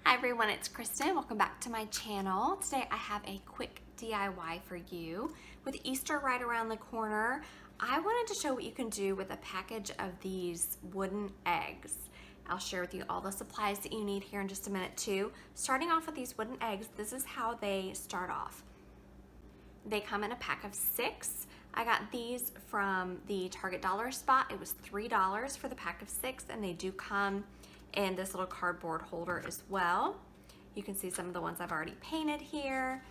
Hi everyone, it's Kristen. Welcome back to my channel. Today I have a quick DIY for you. With Easter right around the corner, I wanted to show what you can do with a package of these wooden eggs. I'll share with you all the supplies that you need here in just a minute too. Starting off with these wooden eggs, this is how they start off. They come in a pack of 6. I got these from the Target dollar spot. It was $3 for the pack of 6, and they do come in this little cardboard holder as well. You can see some of the ones I've already painted here.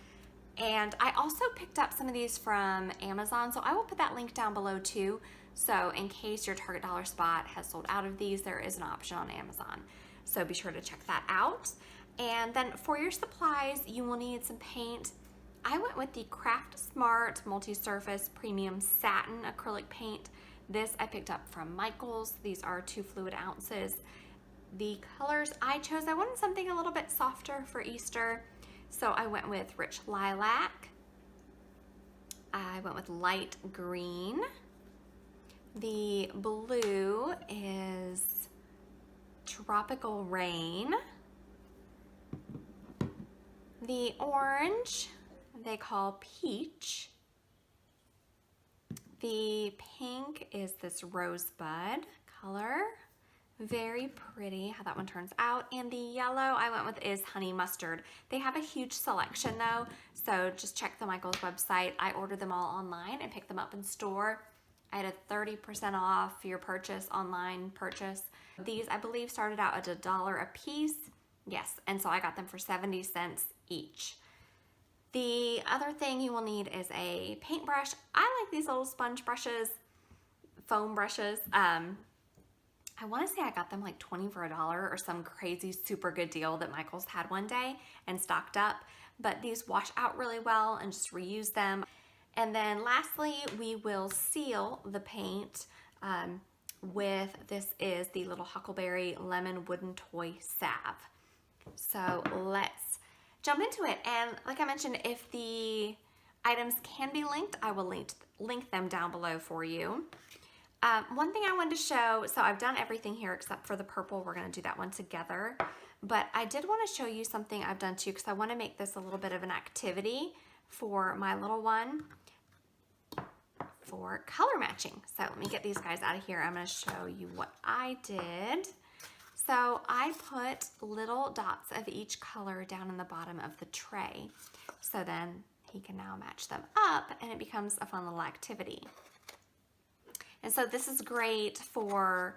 And I also picked up some of these from Amazon, so I will put that link down below too. So in case your Target dollar spot has sold out of these, there is an option on Amazon. So be sure to check that out. And then for your supplies, you will need some paint. I went with the Craft Smart Multi-Surface Premium Satin Acrylic Paint. This I picked up from Michael's. These are 2 fluid ounces. The colors I chose, I wanted something a little bit softer for Easter. So I went with Rich Lilac. I went with light green. The blue is Tropical Rain. The orange they call Peach. The pink is this Rosebud color. Very pretty how that one turns out. And the yellow I went with is Honey Mustard. They have a huge selection though, so just check the Michael's website. I ordered them all online and picked them up in store. I had a 30% off your purchase, online purchase. These I believe started out at $1 a piece. Yes, and so I got them for 70 cents each. The other thing you will need is a paintbrush. I like these little sponge brushes, foam brushes. I want to say I got them like 20 for $1 or some crazy super good deal that Michael's had one day and stocked up. But these wash out really well and just reuse them. And then lastly, we will seal the paint with, this is the little Huckleberry Lemon Wooden Toy Salve. So let's jump into it. And like I mentioned, if the items can be linked, I will link them down below for you. One thing I wanted to show, so I've done everything here except for the purple. We're going to do that one together. But I did want to show you something I've done too, because I want to make this a little bit of an activity for my little one for color matching. So let me get these guys out of here. I'm going to show you what I did. So I put little dots of each color down in the bottom of the tray. So then he can now match them up and it becomes a fun little activity. And so this is great for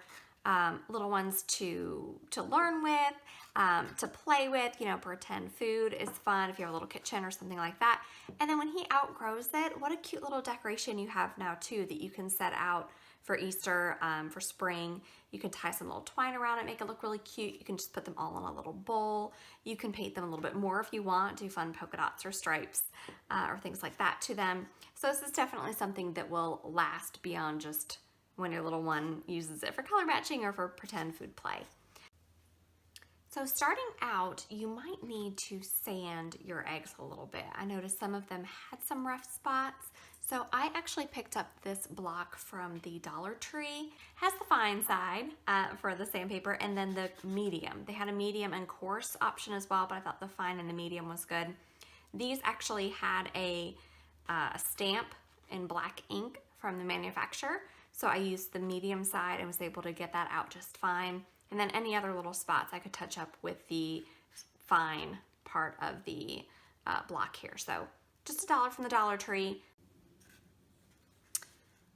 little ones to learn with, to play with, you know, pretend food is fun if you have a little kitchen or something like that. And then when he outgrows it, what a cute little decoration you have now too that you can set out for Easter, for spring. You can tie some little twine around it, make it look really cute. You can just put them all in a little bowl. You can paint them a little bit more if you want, do fun polka dots or stripes or things like that to them. So this is definitely something that will last beyond just when your little one uses it for color matching or for pretend food play. So starting out, you might need to sand your eggs a little bit. I noticed some of them had some rough spots. So I actually picked up this block from the Dollar Tree. It has the fine side for the sandpaper and then the medium. They had a medium and coarse option as well, but I thought the fine and the medium was good. These actually had a stamp in black ink from the manufacturer. So I used the medium side and was able to get that out just fine. And then any other little spots I could touch up with the fine part of the block here. So just $1 from the Dollar Tree.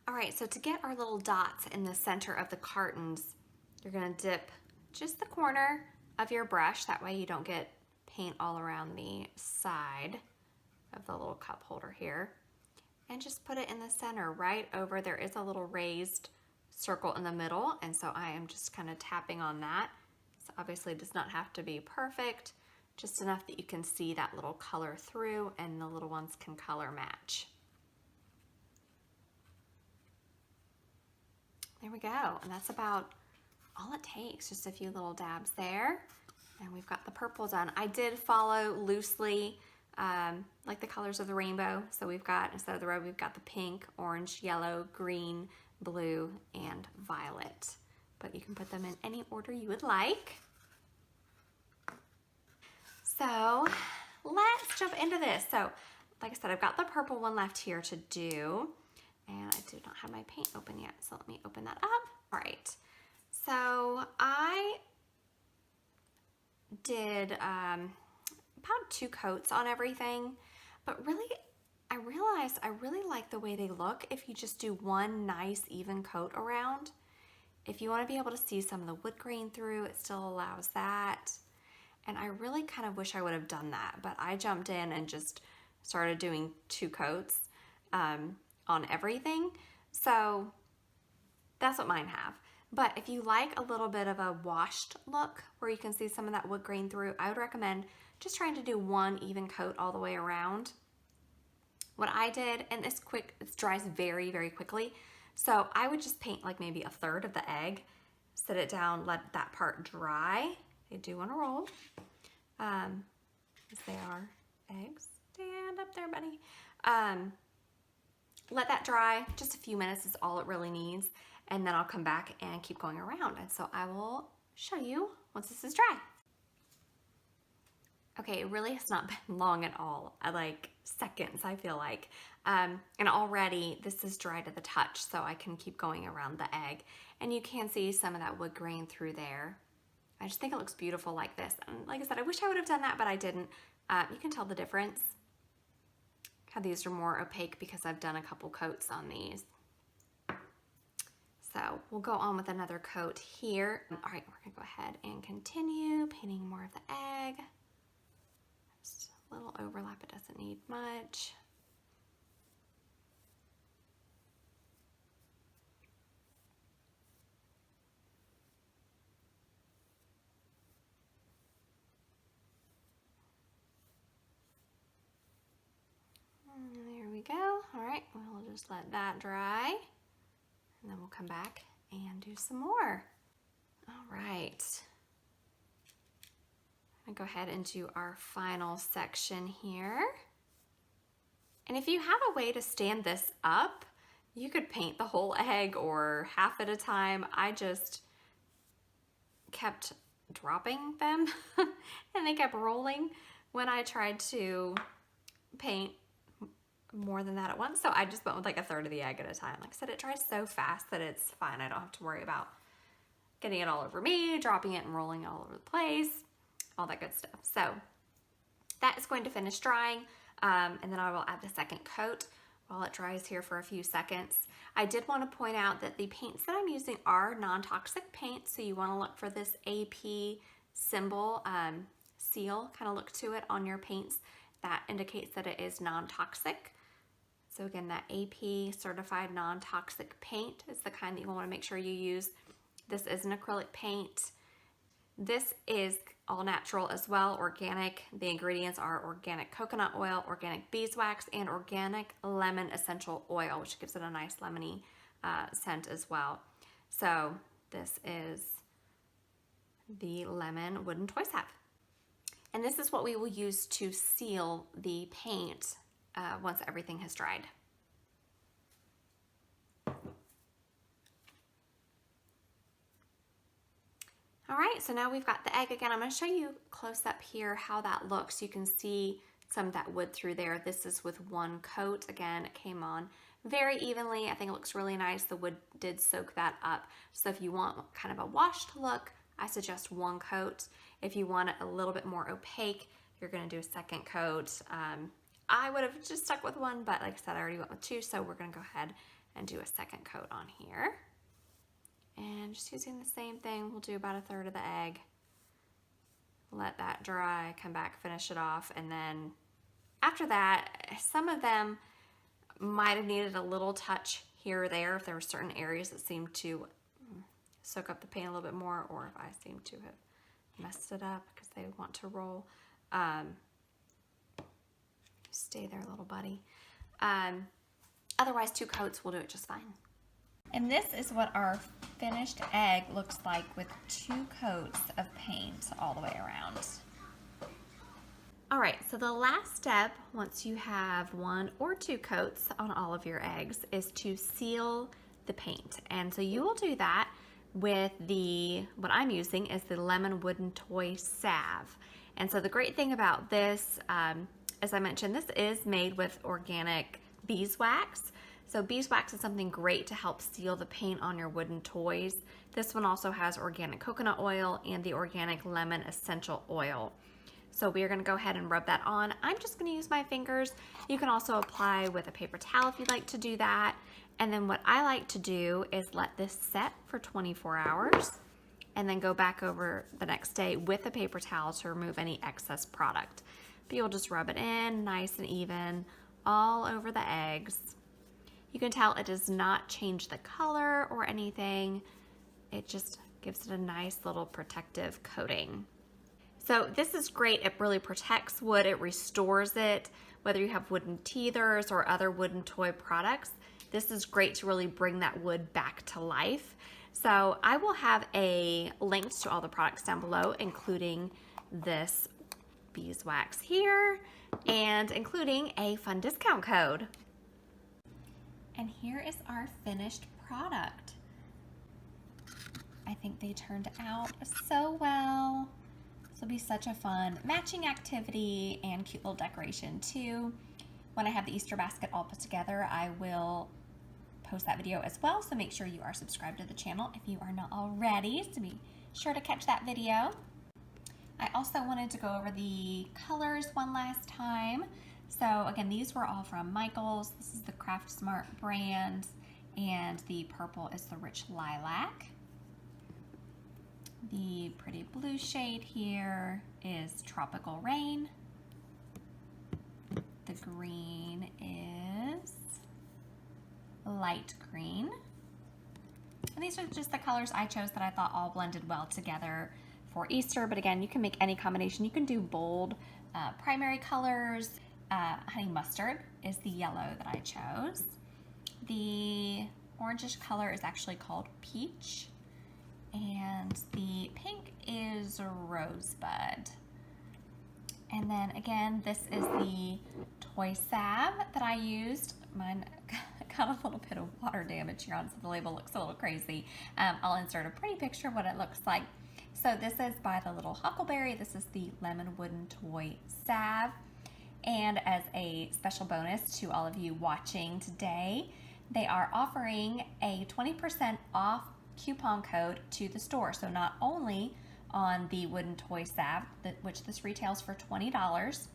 All right, so to get our little dots in the center of the cartons, you're gonna dip just the corner of your brush. That way you don't get paint all around the side of the little cup holder here. And just put it in the center right over. There is a little raised circle in the middle, and so I am just kind of tapping on that. So obviously it does not have to be perfect, just enough that you can see that little color through and the little ones can color match. There we go, and that's about all it takes, just a few little dabs there. And we've got the purple done. I did follow loosely like the colors of the rainbow. So we've got, instead of the red, we've got the pink, orange, yellow, green, blue, and violet. But you can put them in any order you would like. So let's jump into this. So like I said, I've got the purple one left here to do, and I do not have my paint open yet. So let me open that up. All right. So I did about 2 coats on everything, but really I realized I really like the way they look if you just do one nice even coat around. If you want to be able to see some of the wood grain through, it still allows that. And I really kind of wish I would have done that, but I jumped in and just started doing 2 coats on everything. So that's what mine have. But if you like a little bit of a washed look where you can see some of that wood grain through, I would recommend just trying to do one even coat all the way around. What I did, and it dries very, very quickly. So I would just paint like maybe 1/3 of the egg, set it down, let that part dry. They do want to roll, as they are eggs. Stand up there, buddy. Let that dry. Just a few minutes is all it really needs. And then I'll come back and keep going around. And so I will show you once this is dry. Okay, it really has not been long at all. Like seconds, I feel like. And already this is dry to the touch, so I can keep going around the egg. And you can see some of that wood grain through there. I just think it looks beautiful like this. And like I said, I wish I would have done that, but I didn't. You can tell the difference. How these are more opaque because I've done a couple coats on these. So we'll go on with another coat here. All right, we're gonna go ahead and continue painting more of the egg. Just a little overlap, it doesn't need much. There we go. All right, we'll just let that dry, and then we'll come back and do some more. All right. I'm gonna go ahead and do our final section here. And if you have a way to stand this up, you could paint the whole egg or half at a time. I just kept dropping them and they kept rolling when I tried to paint more than that at once. So I just went with like 1/3 of the egg at a time. Like I said, it dries so fast that it's fine. I don't have to worry about getting it all over me, dropping it and rolling it all over the place, all that good stuff. So that is going to finish drying. And then I will add the second coat while it dries here for a few seconds. I did want to point out that the paints that I'm using are non-toxic paints. So you want to look for this AP symbol, seal kind of look to it on your paints. That indicates that it is non-toxic. So again, that AP certified non-toxic paint is the kind that you want to make sure you use. This is an acrylic paint. This is all natural as well, organic. The ingredients are organic coconut oil, organic beeswax, and organic lemon essential oil, which gives it a nice lemony scent as well. So this is the lemon wooden toy salve. And this is what we will use to seal the paint once everything has dried. All right, so now we've got the egg again. I'm gonna show you close up here how that looks. You can see some of that wood through there. This is with one coat. Again, it came on very evenly. I think it looks really nice. The wood did soak that up. So if you want kind of a washed look, I suggest one coat. If you want it a little bit more opaque, you're gonna do a second coat. I would have just stuck with one, but like I said, I already went with 2, so we're gonna go ahead and do a second coat on here. And just using the same thing, we'll do about 1/3 of the egg. Let that dry, come back, finish it off, and then after that, some of them might have needed a little touch here or there if there were certain areas that seemed to soak up the paint a little bit more, or if I seem to have messed it up because they want to roll. Stay there, little buddy. Otherwise, 2 coats will do it just fine. And this is what our finished egg looks like with 2 coats of paint all the way around. All right, so the last step, once you have 1 or 2 coats on all of your eggs, is to seal the paint. And so you will do that with what I'm using is the lemon wooden toy salve. And so the great thing about this, as I mentioned, this is made with organic beeswax. So beeswax is something great to help seal the paint on your wooden toys. This one also has organic coconut oil and the organic lemon essential oil. So we are going to go ahead and rub that on. I'm just going to use my fingers. You can also apply with a paper towel if you'd like to do that. And then what I like to do is let this set for 24 hours and then go back over the next day with a paper towel to remove any excess product. But you'll just rub it in nice and even all over the eggs. You can tell it does not change the color or anything. It just gives it a nice little protective coating. So this is great. It really protects wood. It restores it. Whether you have wooden teethers or other wooden toy products, this is great to really bring that wood back to life. So I will have a link to all the products down below, including this beeswax here and including a fun discount code. And here is our finished product. I think they turned out so well. This will be such a fun matching activity and cute little decoration too. When I have the Easter basket all put together, I will post that video as well, so make sure you are subscribed to the channel if you are not already, so be sure to catch that video. I also wanted to go over the colors one last time. So again, these were all from Michaels. This is the Craft Smart brand, and the purple is the Rich Lilac. The pretty blue shade here is Tropical Rain. The green is light green. And these are just the colors I chose that I thought all blended well together for Easter. But again, you can make any combination. You can do bold primary colors. Honey mustard is the yellow that I chose. The orangish color is actually called peach. And the pink is rosebud. And then again, this is the toy salve that I used. Mine got a little bit of water damage here on, so the label looks a little crazy. I'll insert a pretty picture of what it looks like. So this is by the Little Huckleberry. This is the Lemon Wooden Toy Salve. And as a special bonus to all of you watching today, they are offering a 20% off coupon code to the store. So not only on the wooden toy salve, which this retails for $20,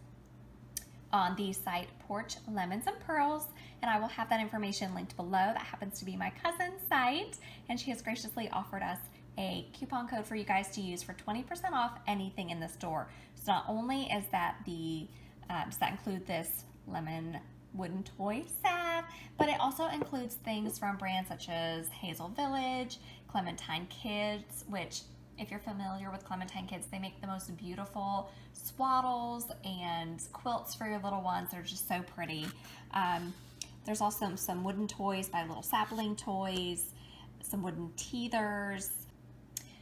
on the site Porch Lemons and Pearls, and I will have that information linked below. That happens to be my cousin's site, and she has graciously offered us a coupon code for you guys to use for 20% off anything in the store. So not only is that does that include this lemon wooden toy salve, but it also includes things from brands such as Hazel Village, Clementine Kids, which, if you're familiar with Clementine Kids, they make the most beautiful swaddles and quilts for your little ones. They're just so pretty. There's also some wooden toys by Little Sapling Toys, some wooden teethers.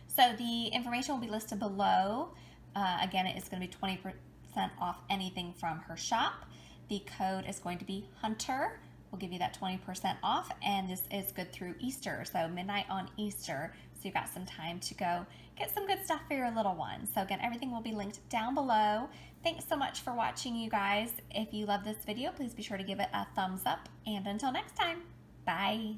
So the information will be listed below. Again, it is going to be 20% off anything from her shop. The code is going to be Hunter. We'll give you that 20% off, and this is good through Easter, so midnight on Easter. So you've got some time to go get some good stuff for your little ones. So again, everything will be linked down below. Thanks so much for watching, you guys. If you love this video, please be sure to give it a thumbs up, and until next time, bye.